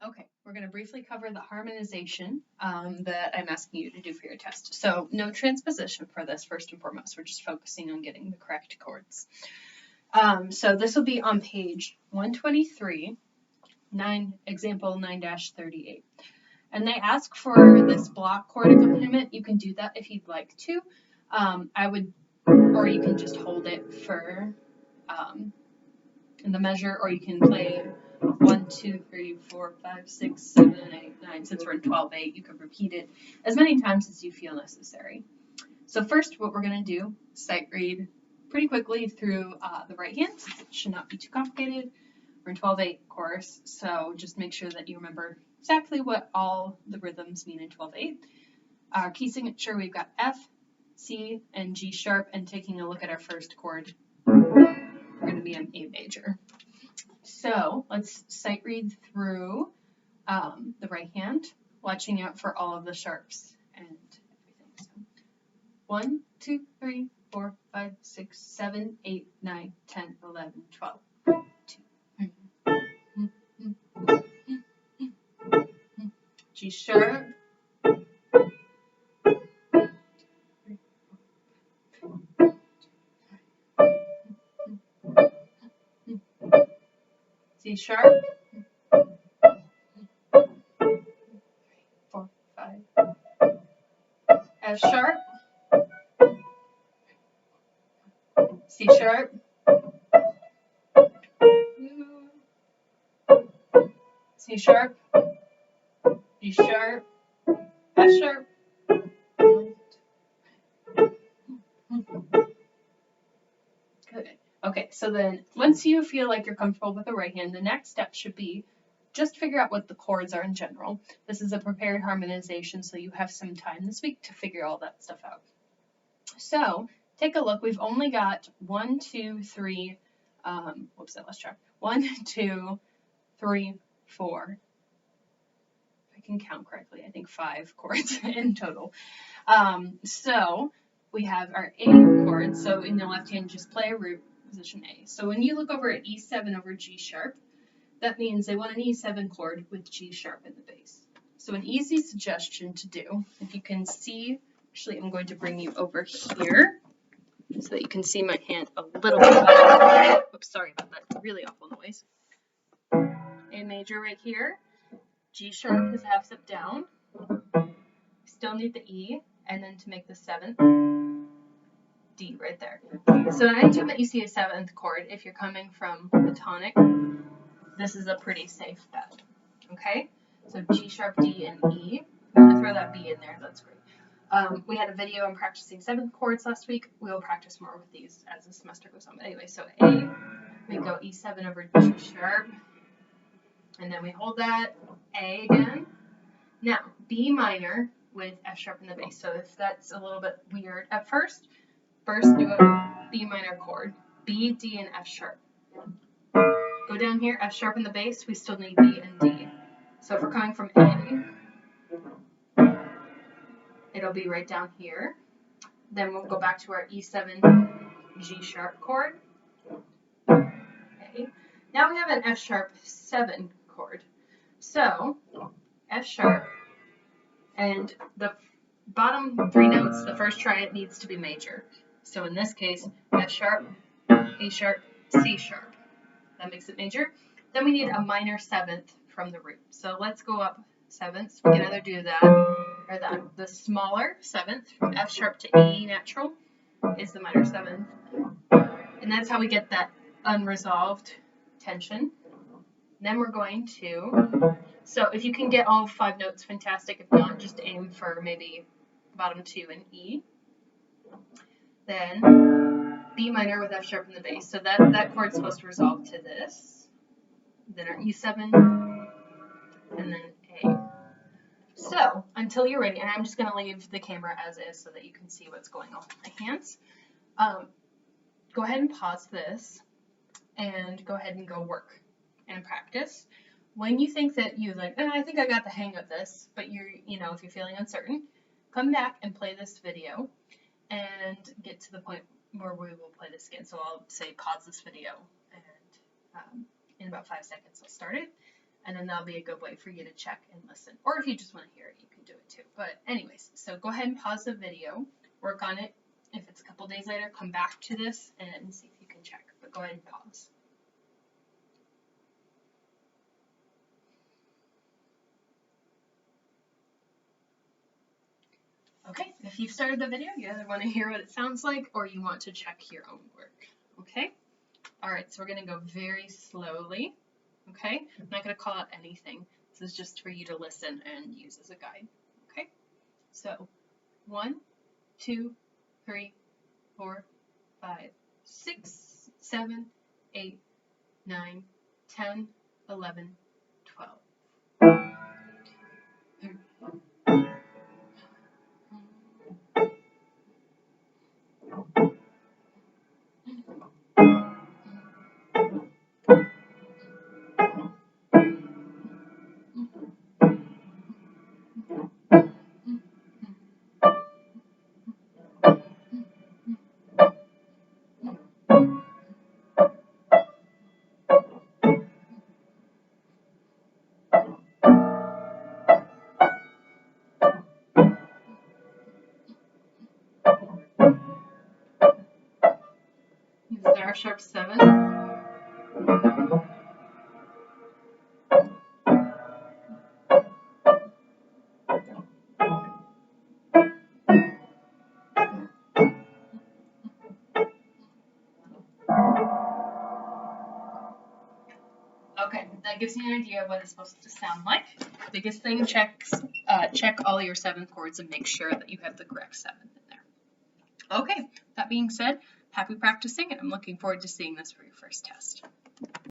Okay, we're going to briefly cover the harmonization that I'm asking you to do for your test. So no transposition for this, first and foremost. We're just focusing on getting the correct chords. So this will be on page 123, example 9-38. And they ask for this block chord accompaniment. You can do that if you'd like to. Or you can just hold it for in the measure, or you can play 1, 2, 3, 4, 5, 6, 7, 8, 9. Since we're in 12/8, you can repeat it as many times as you feel necessary. So first, what we're going to do, sight read pretty quickly through the right hand, since it should not be too complicated. We're in 12/8 chorus, so just make sure that you remember exactly what all the rhythms mean in 12/8. Our key signature, we've got F, C, and G sharp, and taking a look at our first chord, we're going to be in A major. So let's sight read through the right hand, watching out for all of the sharps and everything. So 1, 2, 3, 4, 5, 6, 7, 8, 9, 10, 11, 12. 1, 2, 3. G sharp. C sharp. 4, 5. F sharp. C sharp. C sharp. G sharp. F sharp. Good. Okay, so then once you feel like you're comfortable with the right hand, the next step should be just figure out what the chords are in general. This is a prepared harmonization, so you have some time this week to figure all that stuff out. So take a look. We've only got 1, 2, 3, whoops, I lost track. 1, 2, 3, 4. If I can count correctly, I think 5 chords in total. So we have our A chord. So in the left hand, just play a root, position A. So when you look over at E7 over G sharp, that means they want an E7 chord with G sharp in the bass. So an easy suggestion to do, if you can see, actually I'm going to bring you over here so that you can see my hand a little bit better. Oops, sorry about that, really awful noise. A major right here, G sharp is half step down, still need the E, and then to make the 7th, D right there. So anytime that you see a 7th chord, if you're coming from the tonic, this is a pretty safe bet, okay? So G sharp, D, and E. I'm going to throw that B in there, that's great. We had a video on practicing 7th chords last week. We will practice more with these as the semester goes on. But anyway, so A, we go E7 over G sharp, and then we hold that, A again. Now, B minor with F sharp in the bass. So if that's a little bit weird at first do a B minor chord, B, D, and F sharp. Go down here, F sharp in the bass, we still need B and D. So if we're coming from A, it'll be right down here. Then we'll go back to our E7 G sharp chord. Okay. Now we have an F sharp 7 chord. So F sharp, and the bottom 3 notes, the first triad needs to be major. So in this case, F sharp, A sharp, C sharp. That makes it major. Then we need a minor 7th from the root. So let's go up 7ths. We can either do that or that. The smaller 7th from F sharp to E natural is the minor 7th. And that's how we get that unresolved tension. Then we're going to, so if you can get all 5 notes, fantastic. If not, just aim for maybe bottom 2 and E. Then B minor with F sharp in the bass. So that chord's supposed to resolve to this. Then our E7, and then A. So until you're ready, and I'm just going to leave the camera as is so that you can see what's going on with my hands. Go ahead and pause this and go ahead and go work and practice. When you think that you I think I got the hang of this, but if you're feeling uncertain, come back and play this video and get to the point where we will play this again. So I'll say pause this video, and in about 5 seconds I'll start it, and then that'll be a good way for you to check and listen. Or if you just want to hear it, you can do it too. But anyways, so go ahead and pause the video, work on it. If it's a couple days later, come back to this and see if you can check. But go ahead and pause. Okay, if you've started the video, you either want to hear what it sounds like or you want to check your own work. Okay? All right, so we're going to go very slowly. Okay? I'm not going to call out anything. This is just for you to listen and use as a guide. Okay? So 1, 2, 3, 4, 5, 6, 7, 8, 9, 10, 11, 12. Is there a sharp 7? Okay, that gives you an idea of what it's supposed to sound like. Biggest thing, check all your 7 chords and make sure that you have the correct 7 in there. Okay, that being said, happy practicing, and I'm looking forward to seeing this for your first test.